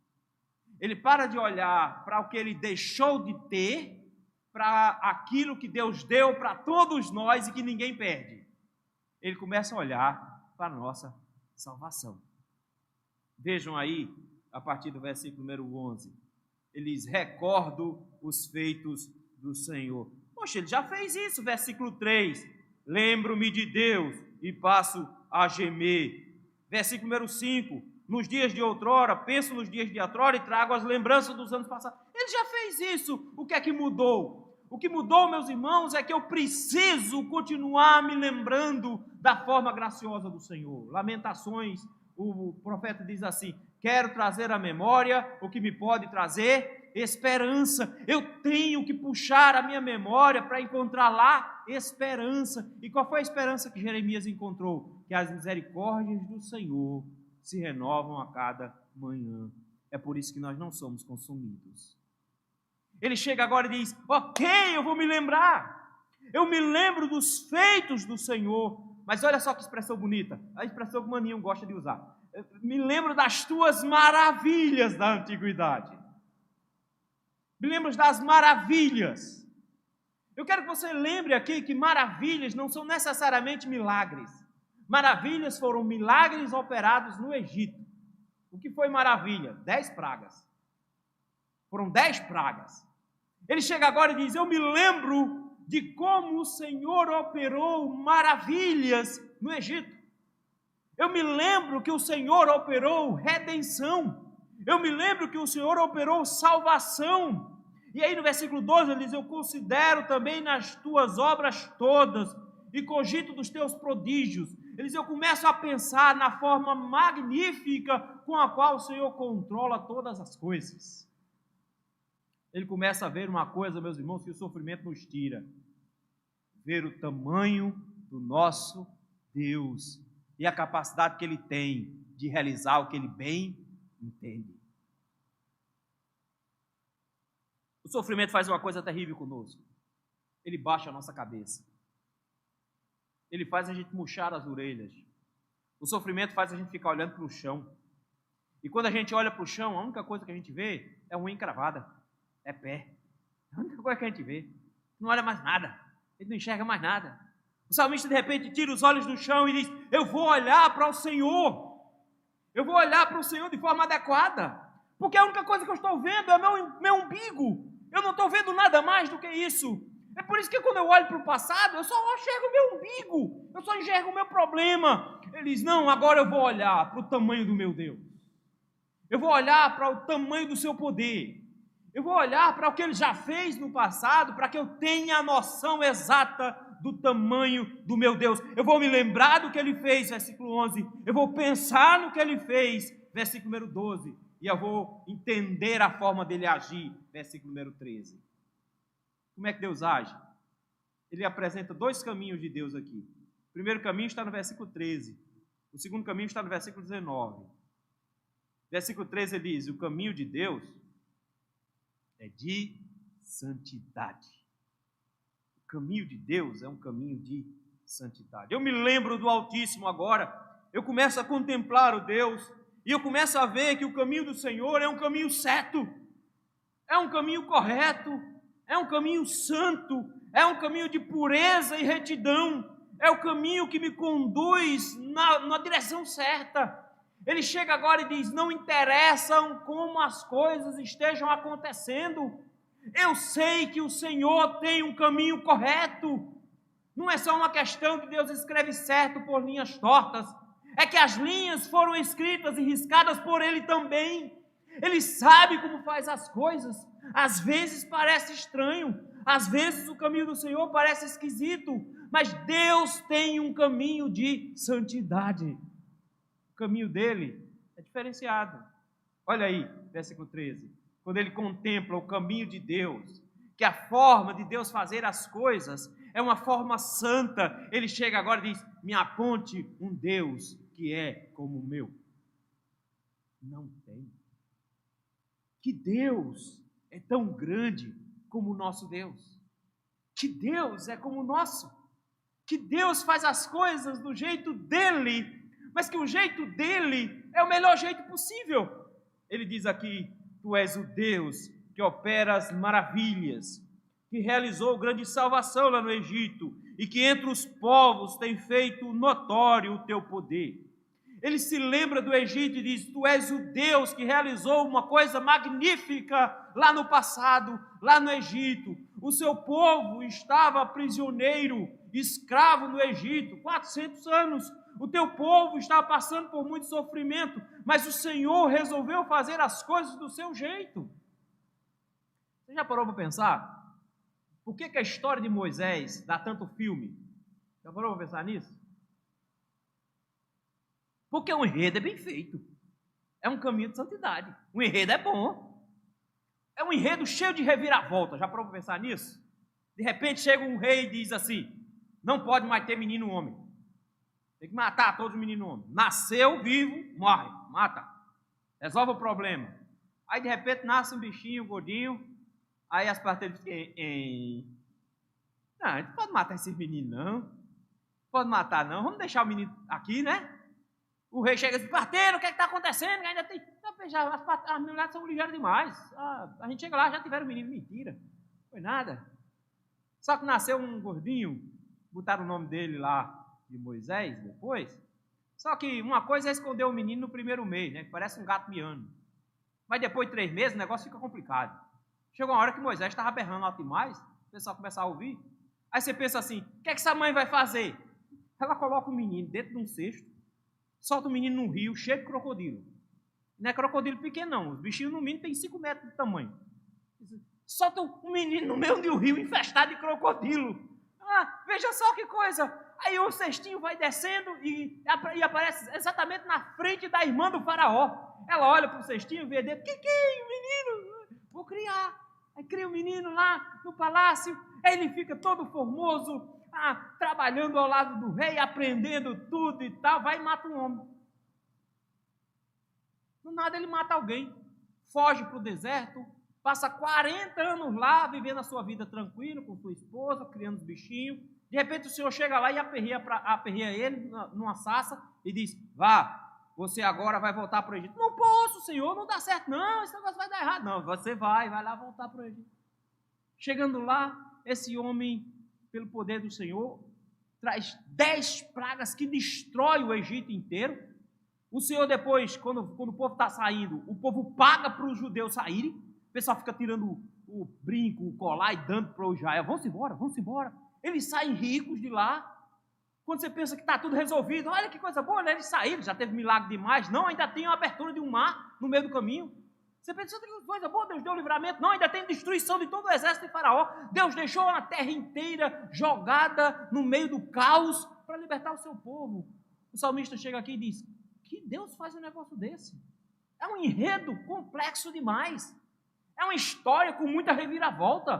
Ele para de olhar para o que ele deixou de ter, para aquilo que Deus deu para todos nós e que ninguém perde. Ele começa a olhar para a nossa salvação. Vejam aí, a partir do versículo número 11, ele diz: recordo os feitos do Senhor. Poxa, ele já fez isso, versículo 3, lembro-me de Deus e passo a gemer. Versículo número 5, nos dias de outrora, penso nos dias de outrora e trago as lembranças dos anos passados. Ele já fez isso. O que é que mudou? O que mudou, meus irmãos, é que eu preciso continuar me lembrando da forma graciosa do Senhor. Lamentações, o profeta diz assim: quero trazer à memória o que me pode trazer esperança. Eu tenho que puxar a minha memória para encontrar lá esperança. E qual foi a esperança que Jeremias encontrou? Que as misericórdias do Senhor se renovam a cada manhã. É por isso que nós não somos consumidos. Ele chega agora e diz: ok, eu vou me lembrar. Eu me lembro dos feitos do Senhor. Mas olha só que expressão bonita. A expressão que o Maninho gosta de usar. Eu me lembro das tuas maravilhas da antiguidade. Me lembro das maravilhas. Eu quero que você lembre aqui que maravilhas não são necessariamente milagres. Maravilhas foram milagres operados no Egito. O que foi maravilha? 10 pragas. Foram 10 pragas. Ele chega agora e diz: eu me lembro de como o Senhor operou maravilhas no Egito. Eu me lembro que o Senhor operou redenção. Eu me lembro que o Senhor operou salvação. E aí no versículo 12 ele diz: eu considero também nas tuas obras todas e cogito dos teus prodígios. Ele diz: eu começo a pensar na forma magnífica com a qual o Senhor controla todas as coisas. Ele começa a ver uma coisa, meus irmãos, que o sofrimento nos tira: ver o tamanho do nosso Deus e a capacidade que Ele tem de realizar o que Ele bem entende. O sofrimento faz uma coisa terrível conosco: ele baixa a nossa cabeça, ele faz a gente murchar as orelhas. O sofrimento faz a gente ficar olhando para o chão, e quando a gente olha para o chão, a única coisa que a gente vê é unha encravada, é pé. É a única coisa que a gente vê. Não olha mais nada, ele não enxerga mais nada. O salmista de repente tira os olhos do chão e diz: eu vou olhar para o Senhor, eu vou olhar para o Senhor de forma adequada, Porque a única coisa que eu estou vendo é meu umbigo. Eu não estou vendo nada mais do que isso. É por isso que quando eu olho para o passado, eu só enxergo o meu umbigo. Eu só enxergo o meu problema. Ele diz, não, agora eu vou olhar para o tamanho do meu Deus. Eu vou olhar para o tamanho do seu poder. Eu vou olhar para o que ele já fez no passado, para que eu tenha a noção exata do tamanho do meu Deus. Eu vou me lembrar do que ele fez, versículo 11. Eu vou pensar no que ele fez, versículo número 12. E eu vou entender a forma dele agir, versículo número 13. Como é que Deus age? Ele apresenta dois caminhos de Deus aqui. O primeiro caminho está no versículo 13. O segundo caminho está no versículo 19. Versículo 13 ele diz, o caminho de Deus é de santidade. O caminho de Deus é um caminho de santidade. Eu me lembro do Altíssimo agora, eu começo a contemplar o Deus, e eu começo a ver que o caminho do Senhor é um caminho certo, é um caminho correto, é um caminho santo, é um caminho de pureza e retidão, é o caminho que me conduz na direção certa. Ele chega agora e diz, não interessam como as coisas estejam acontecendo, eu sei que o Senhor tem um caminho correto. Não é só uma questão de Deus escreve certo por linhas tortas, é que as linhas foram escritas e riscadas por Ele também. Ele sabe como faz as coisas. Às vezes parece estranho, às vezes o caminho do Senhor parece esquisito, mas Deus tem um caminho de santidade. O caminho dele é diferenciado. Olha aí, versículo 13. Quando ele contempla o caminho de Deus, que a forma de Deus fazer as coisas é uma forma santa, ele chega agora e diz, me aponte um Deus que é como o meu. Não tem. Que Deus é tão grande como o nosso Deus? Que Deus é como o nosso? Que Deus faz as coisas do jeito dele, mas que o jeito dele é o melhor jeito possível. Ele diz aqui, tu és o Deus que opera as maravilhas, que realizou grande salvação lá no Egito e que entre os povos tem feito notório o teu poder. Ele se lembra do Egito e diz, tu és o Deus que realizou uma coisa magnífica lá no passado, lá no Egito. O seu povo estava prisioneiro, escravo no Egito, 400 anos. O teu povo estava passando por muito sofrimento, mas o Senhor resolveu fazer as coisas do seu jeito. Você já parou para pensar? Por que a história de Moisés dá tanto filme? Já parou para pensar nisso? Porque o enredo é bem feito. É um caminho de santidade. O enredo é bom. É um enredo cheio de reviravolta. Já parou para pensar nisso? De repente chega um rei e diz assim, não pode mais ter menino homem. Tem que matar todos os meninos homens. Nasceu vivo, morre, mata. Resolve o problema. Aí de repente nasce um bichinho gordinho. Aí as parteiras dizem, não, a gente não pode matar esses meninos não. Não pode matar não. Vamos deixar o menino aqui, né? O rei chega e diz, parteiro, o que está acontecendo? Ainda tem. As mulheres são ligeiras demais. A gente chega lá, já tiveram um menino. Mentira. Não foi nada. Só que nasceu um gordinho, botaram o nome dele lá de Moisés depois. Só que uma coisa é esconder o menino no primeiro mês, né? Que parece um gato miando. Mas depois de 3 meses o negócio fica complicado. Chegou uma hora que Moisés estava berrando alto demais, o pessoal começa a ouvir. Aí você pensa assim, o que essa mãe vai fazer? Ela coloca o menino dentro de um cesto, solta o menino num rio cheio de crocodilo. Não é crocodilo pequeno não, os bichinhos no mínimo têm 5 metros de tamanho. Solta o menino no meio de um rio infestado de crocodilo. Veja só que coisa. Aí o cestinho vai descendo e aparece exatamente na frente da irmã do faraó. Ela olha para o cestinho e vê dentro, que o menino? Vou criar. Aí cria o menino lá no palácio, aí ele fica todo formoso, trabalhando ao lado do rei, aprendendo tudo e tal, vai e mata um homem. Do nada ele mata alguém, foge para o deserto, passa 40 anos lá, vivendo a sua vida tranquilo, com sua esposa, criando os bichinhos. De repente o Senhor chega lá e aperreia ele numa sassa e diz, vá, você agora vai voltar para o Egito. Não posso, Senhor, não dá certo não, esse negócio vai dar errado. Não, você vai lá voltar para o Egito. Chegando lá, esse homem, pelo poder do Senhor, traz 10 pragas que destrói o Egito inteiro. O Senhor depois, quando o povo está saindo, o povo paga para os judeus saírem, o pessoal fica tirando o brinco, o colar e dando para o Israel, vamos embora, vamos embora. Eles saem ricos de lá. Quando você pensa que está tudo resolvido, olha que coisa boa, né? Eles saíram, já teve milagre demais. Não, ainda tem a abertura de um mar no meio do caminho. Você pensa que coisa boa, Deus deu livramento. Não, ainda tem destruição de todo o exército de Faraó. Deus deixou a terra inteira jogada no meio do caos para libertar o seu povo. O salmista chega aqui e diz, que Deus faz um negócio desse? É um enredo complexo demais. É uma história com muita reviravolta.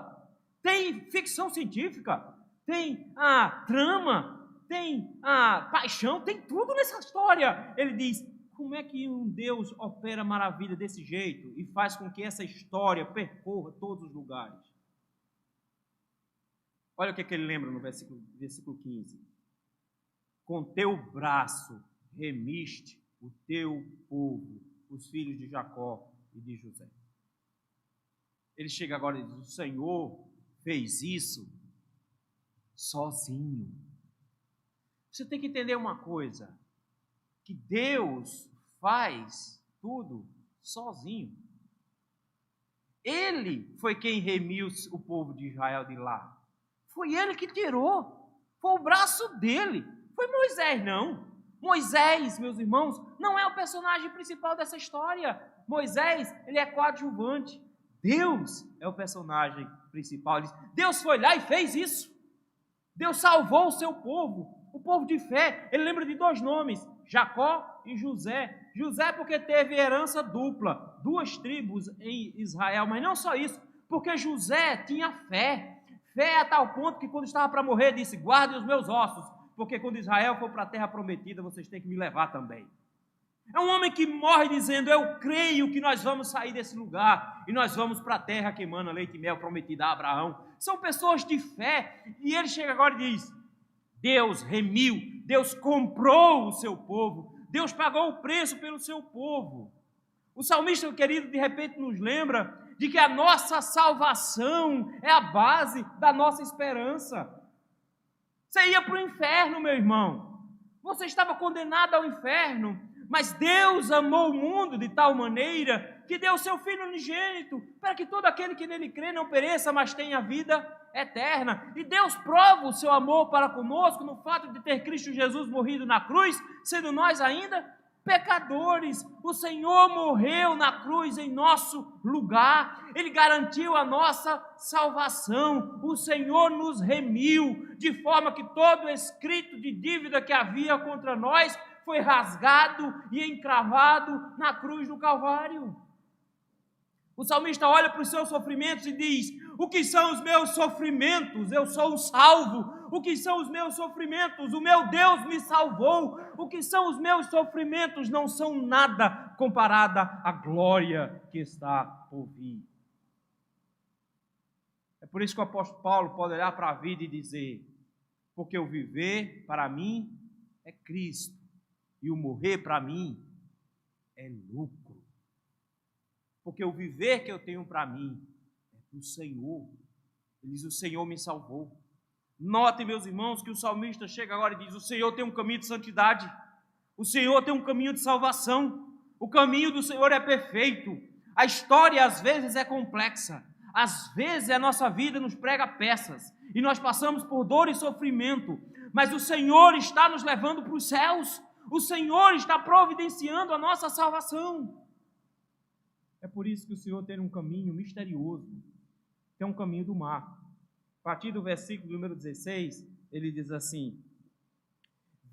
Tem ficção científica, tem a trama, tem a paixão, tem tudo nessa história. Ele diz, como é que um Deus opera maravilha desse jeito e faz com que essa história percorra todos os lugares? Olha o que ele lembra no versículo 15. Com teu braço remiste o teu povo, os filhos de Jacó e de José. Ele chega agora e diz, o Senhor fez isso sozinho. Você tem que entender uma coisa, que Deus faz tudo sozinho. Ele foi quem remiu o povo de Israel de lá. Foi ele que tirou. Foi o braço dele. Foi Moisés, não. Moisés, meus irmãos, não é o personagem principal dessa história. Moisés, ele é coadjuvante. Deus é o personagem principal. Deus foi lá e fez isso. Deus salvou o seu povo, o povo de fé. Ele lembra de dois nomes, Jacó e José. José porque teve herança dupla, 2 tribos em Israel, mas não só isso, porque José tinha fé. Fé a tal ponto que quando estava para morrer disse, guardem os meus ossos, porque quando Israel for para a terra prometida, vocês têm que me levar também. É um homem que morre dizendo, eu creio que nós vamos sair desse lugar e nós vamos para a terra que emana leite e mel prometida a Abraão. São pessoas de fé. E ele chega agora e diz, Deus remiu, Deus comprou o seu povo, Deus pagou o preço pelo seu povo. O salmista, querido, de repente nos lembra de que a nossa salvação é a base da nossa esperança. Você ia para o inferno, meu irmão. Você estava condenado ao inferno. Mas Deus amou o mundo de tal maneira que deu o seu Filho unigênito para que todo aquele que nele crê não pereça, mas tenha vida eterna. E Deus prova o seu amor para conosco no fato de ter Cristo Jesus morrido na cruz, sendo nós ainda pecadores. O Senhor morreu na cruz em nosso lugar. Ele garantiu a nossa salvação. O Senhor nos remiu, de forma que todo escrito de dívida que havia contra nós foi rasgado e encravado na cruz do Calvário. O salmista olha para os seus sofrimentos e diz, o que são os meus sofrimentos? Eu sou um salvo. O que são os meus sofrimentos? O meu Deus me salvou. O que são os meus sofrimentos? Não são nada comparada à glória que está por vir. É por isso que o apóstolo Paulo pode olhar para a vida e dizer, porque o viver para mim é Cristo. E o morrer para mim é lucro. Porque o viver que eu tenho para mim é do Senhor. Ele diz, o Senhor me salvou. Notem, meus irmãos, que o salmista chega agora e diz, o Senhor tem um caminho de santidade. O Senhor tem um caminho de salvação. O caminho do Senhor é perfeito. A história às vezes é complexa. Às vezes a nossa vida nos prega peças. E nós passamos por dor e sofrimento. Mas o Senhor está nos levando para os céus. O Senhor está providenciando a nossa salvação. É por isso que o Senhor tem um caminho misterioso, que é um caminho do mar. A partir do versículo número 16, ele diz assim,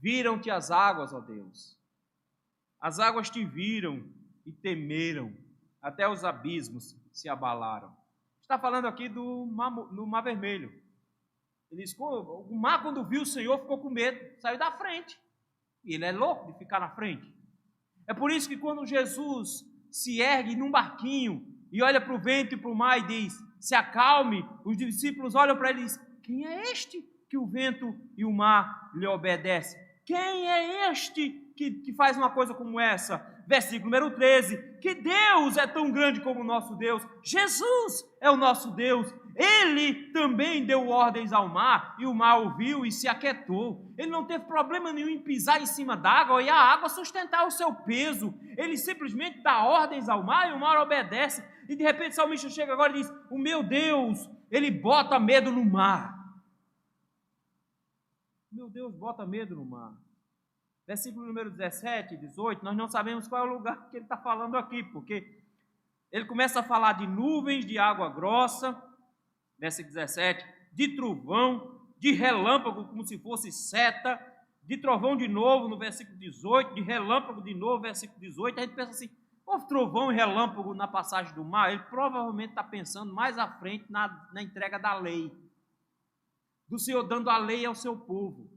viram-te as águas, ó Deus. As águas te viram e temeram, até os abismos se abalaram. Está falando aqui do mar Vermelho. Ele diz, o mar quando viu o Senhor ficou com medo, saiu da frente. E ele é louco de ficar na frente. É por isso que quando Jesus se ergue num barquinho e olha para o vento e para o mar e diz, se acalme, os discípulos olham para ele e dizem, quem é este que o vento e o mar lhe obedecem? Quem é este que faz uma coisa como essa? Versículo número 13, que Deus é tão grande como o nosso Deus, Jesus é o nosso Deus, Ele também deu ordens ao mar, e o mar ouviu e se aquietou. Ele não teve problema nenhum em pisar em cima d'água e a água sustentar o seu peso. Ele simplesmente dá ordens ao mar e o mar obedece. E de repente o salmista chega agora e diz, o meu Deus, Ele bota medo no mar. Meu Deus, bota medo no mar. Versículo número 17 e 18, nós não sabemos qual é o lugar que ele está falando aqui, porque ele começa a falar de nuvens, de água grossa, versículo 17, de trovão, de relâmpago, como se fosse seta, de trovão de novo, no versículo 18, de relâmpago de novo, versículo 18, a gente pensa assim, houve trovão e relâmpago na passagem do mar? Ele provavelmente está pensando mais à frente na entrega da lei, do Senhor dando a lei ao seu povo,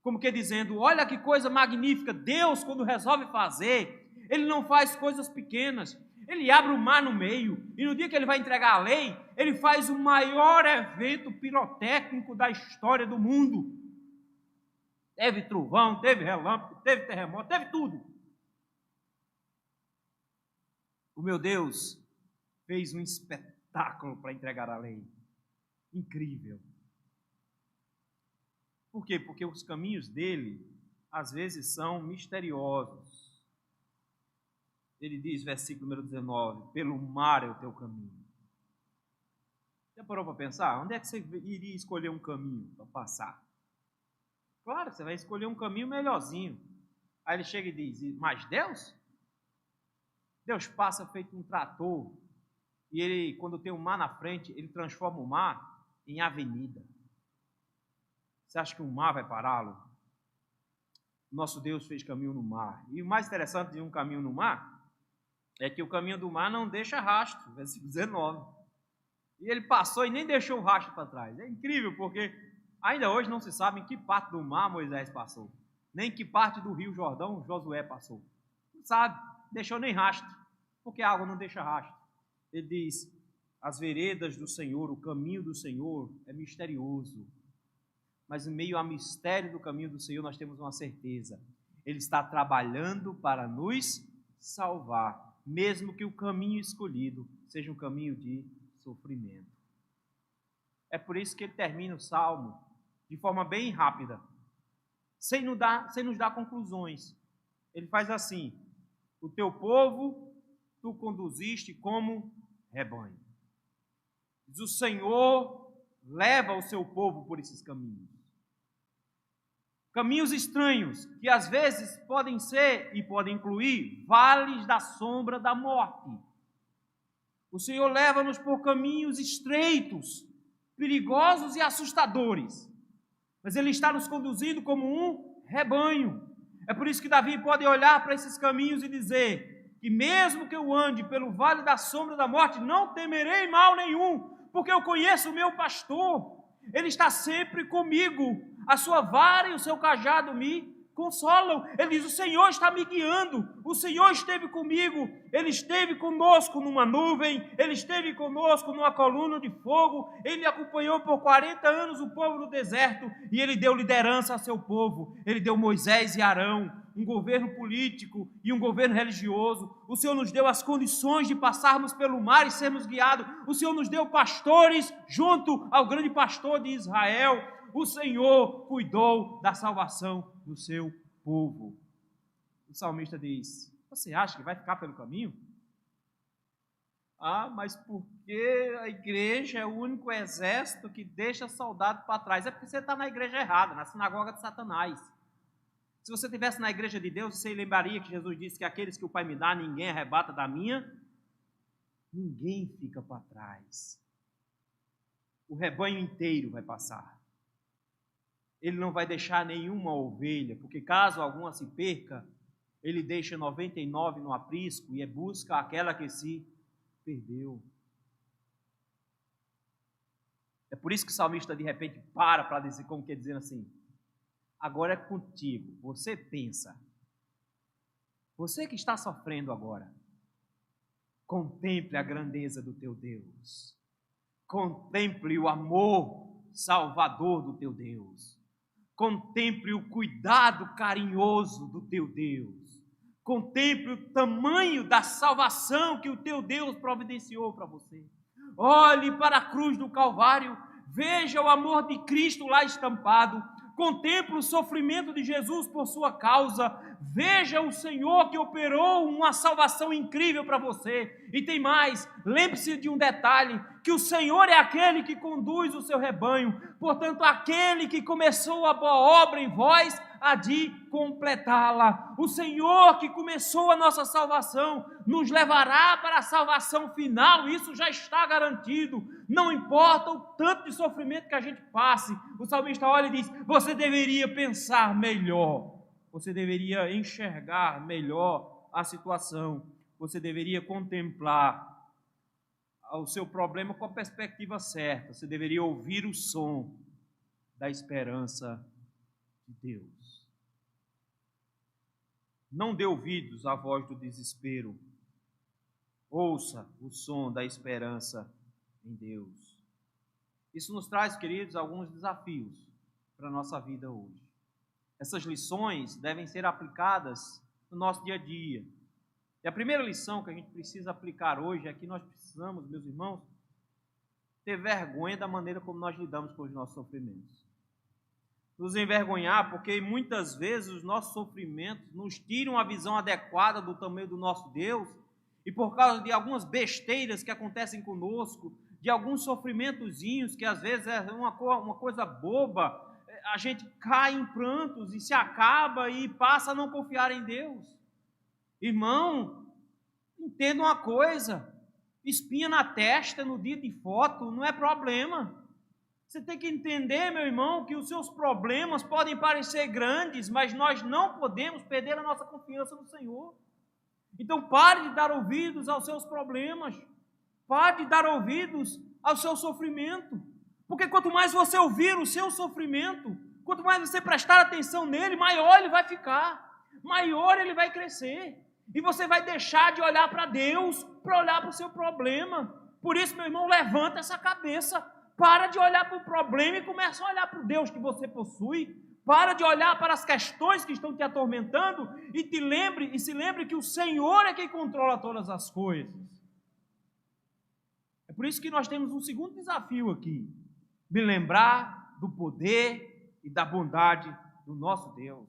como que dizendo, olha que coisa magnífica, Deus quando resolve fazer, Ele não faz coisas pequenas, Ele abre o mar no meio, e no dia que Ele vai entregar a lei, Ele faz o maior evento pirotécnico da história do mundo. Teve trovão, teve relâmpago, teve terremoto, teve tudo. O meu Deus fez um espetáculo para entregar a lei. Incrível. Por quê? Porque os caminhos dele, às vezes, são misteriosos. Ele diz, versículo número 19, pelo mar é o teu caminho. Já parou para pensar? Onde é que você iria escolher um caminho para passar? Claro, você vai escolher um caminho melhorzinho. Aí ele chega e diz, mas Deus? Deus passa feito um trator. E ele, quando tem um mar na frente, ele transforma o mar em avenida. Você acha que o mar vai pará-lo? Nosso Deus fez caminho no mar. E o mais interessante de um caminho no mar é que o caminho do mar não deixa rastro, versículo 19. E ele passou e nem deixou o rastro para trás. É incrível, porque ainda hoje não se sabe em que parte do mar Moisés passou, nem em que parte do rio Jordão Josué passou. Não sabe, deixou nem rastro, porque a água não deixa rastro. Ele diz, as veredas do Senhor, o caminho do Senhor é misterioso. Mas em meio ao mistério do caminho do Senhor, nós temos uma certeza. Ele está trabalhando para nos salvar, mesmo que o caminho escolhido seja um caminho de sofrimento. É por isso que ele termina o Salmo de forma bem rápida, sem nos dar conclusões. Ele faz assim, o teu povo tu conduziste como rebanho. Diz, o Senhor leva o seu povo por esses caminhos. Caminhos estranhos, que às vezes podem ser e podem incluir vales da sombra da morte. O Senhor leva-nos por caminhos estreitos, perigosos e assustadores, mas Ele está nos conduzindo como um rebanho. É por isso que Davi pode olhar para esses caminhos e dizer que mesmo que eu ande pelo vale da sombra da morte, não temerei mal nenhum, porque eu conheço o meu pastor, ele está sempre comigo, a sua vara e o seu cajado me consolam. Ele diz, o Senhor está me guiando, o Senhor esteve comigo, Ele esteve conosco numa nuvem, Ele esteve conosco numa coluna de fogo, Ele acompanhou por 40 anos o povo no deserto, e Ele deu liderança a seu povo, Ele deu Moisés e Arão, um governo político e um governo religioso. O Senhor nos deu as condições de passarmos pelo mar e sermos guiados. O Senhor nos deu pastores junto ao grande pastor de Israel. O Senhor cuidou da salvação do seu povo. O salmista diz, você acha que vai ficar pelo caminho? Ah, mas porque a igreja é o único exército que deixa soldado para trás? É porque você está na igreja errada, na sinagoga de Satanás. Se você estivesse na igreja de Deus, você lembraria que Jesus disse que aqueles que o Pai me dá, ninguém arrebata da minha. Ninguém fica para trás. O rebanho inteiro vai passar. Ele não vai deixar nenhuma ovelha, porque caso alguma se perca, ele deixa 99 no aprisco e busca aquela que se perdeu. É por isso que o salmista de repente para dizer, como que dizendo assim, agora é contigo, você pensa, você que está sofrendo agora, contemple a grandeza do teu Deus, contemple o amor salvador do teu Deus, Contemple o cuidado carinhoso do teu Deus. Contemple o tamanho da salvação que o teu Deus providenciou para você. Olhe para a cruz do Calvário, veja o amor de Cristo lá estampado. Contemple o sofrimento de Jesus por sua causa. Veja o Senhor que operou uma salvação incrível para você. E tem mais, lembre-se de um detalhe, que o Senhor é aquele que conduz o seu rebanho. Portanto, aquele que começou a boa obra em vós, há de completá-la. O Senhor que começou a nossa salvação, nos levará para a salvação final. Isso já está garantido. Não importa o tanto de sofrimento que a gente passe. O salmista olha e diz, você deveria pensar melhor. Você deveria enxergar melhor a situação. Você deveria contemplar o seu problema com a perspectiva certa. Você deveria ouvir o som da esperança de Deus. Não dê ouvidos à voz do desespero. Ouça o som da esperança em Deus. Isso nos traz, queridos, alguns desafios para a nossa vida hoje. Essas lições devem ser aplicadas no nosso dia a dia. E a primeira lição que a gente precisa aplicar hoje é que nós precisamos, meus irmãos, ter vergonha da maneira como nós lidamos com os nossos sofrimentos. Nos envergonhar, porque muitas vezes os nossos sofrimentos nos tiram a visão adequada do tamanho do nosso Deus, e por causa de algumas besteiras que acontecem conosco, de alguns sofrimentozinhos que às vezes é uma coisa boba, a gente cai em prantos e se acaba e passa a não confiar em Deus. Irmão, entenda uma coisa, espinha na testa no dia de foto não é problema. Você tem que entender, meu irmão, que os seus problemas podem parecer grandes, mas nós não podemos perder a nossa confiança no Senhor. Então pare de dar ouvidos aos seus problemas, pare de dar ouvidos ao seu sofrimento, porque quanto mais você ouvir o seu sofrimento, quanto mais você prestar atenção nele, maior ele vai ficar, maior ele vai crescer, e você vai deixar de olhar para Deus, para olhar para o seu problema. Por isso, meu irmão, levanta essa cabeça, para de olhar para o problema e começa a olhar para o Deus que você possui. Para de olhar para as questões que estão te atormentando e se lembre que o Senhor é quem controla todas as coisas. É por isso que nós temos um segundo desafio aqui, me lembrar do poder e da bondade do nosso Deus,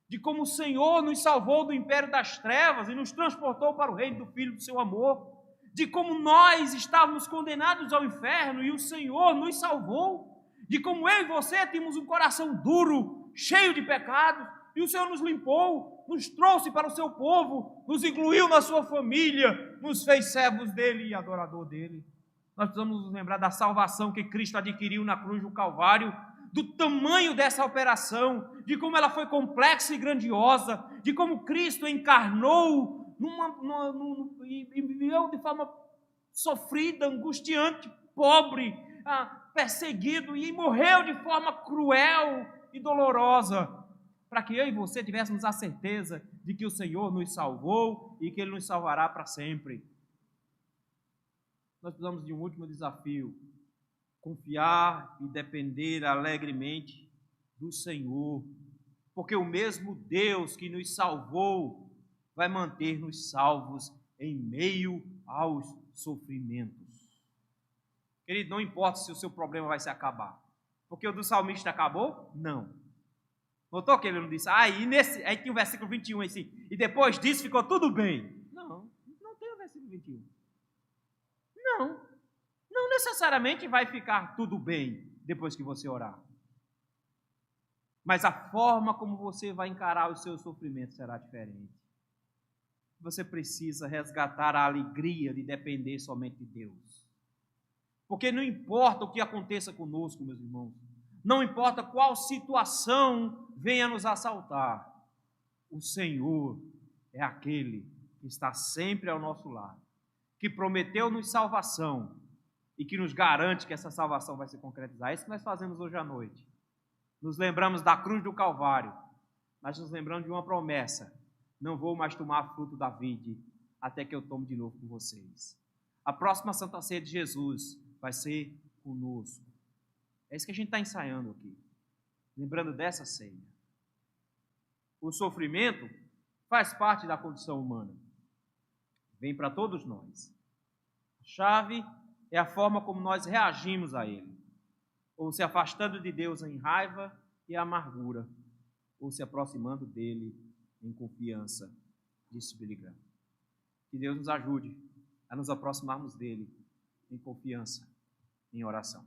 de como o Senhor nos salvou do império das trevas e nos transportou para o reino do Filho do seu amor, de como nós estávamos condenados ao inferno e o Senhor nos salvou, de como eu e você tínhamos um coração duro, cheio de pecados, e o Senhor nos limpou, nos trouxe para o seu povo, nos incluiu na sua família, nos fez servos dele e adorador dele. Nós precisamos nos lembrar da salvação que Cristo adquiriu na cruz do Calvário, do tamanho dessa operação, de como ela foi complexa e grandiosa, de como Cristo encarnou e viveu de forma sofrida, angustiante, pobre, perseguido, e morreu de forma cruel e dolorosa, para que eu e você tivéssemos a certeza de que o Senhor nos salvou e que Ele nos salvará para sempre. Nós precisamos de um último desafio: confiar e depender alegremente do Senhor, porque o mesmo Deus que nos salvou vai manter-nos salvos em meio aos sofrimentos. Querido, não importa se o seu problema vai se acabar, porque o do salmista acabou? Não. Notou que ele não disse, aí tinha o versículo 21 assim, e depois disso ficou tudo bem. Não tem o versículo 21. Não necessariamente vai ficar tudo bem depois que você orar. Mas a forma como você vai encarar os seus sofrimentos será diferente. Você precisa resgatar a alegria de depender somente de Deus. Porque não importa o que aconteça conosco, meus irmãos, não importa qual situação venha nos assaltar, o Senhor é aquele que está sempre ao nosso lado, que prometeu-nos salvação e que nos garante que essa salvação vai se concretizar. É isso que nós fazemos hoje à noite. Nos lembramos da cruz do Calvário, mas nos lembramos de uma promessa: não vou mais tomar fruto da vide até que eu tome de novo com vocês. A próxima Santa Ceia de Jesus vai ser conosco. É isso que a gente está ensaiando aqui. lembrando dessa ceia. O sofrimento faz parte da condição humana. Vem para todos nós. A chave é a forma como nós reagimos a ele. Ou se afastando de Deus em raiva e amargura, ou se aproximando dele em confiança, disse Billy Graham. Que Deus nos ajude a nos aproximarmos dele em confiança, em oração.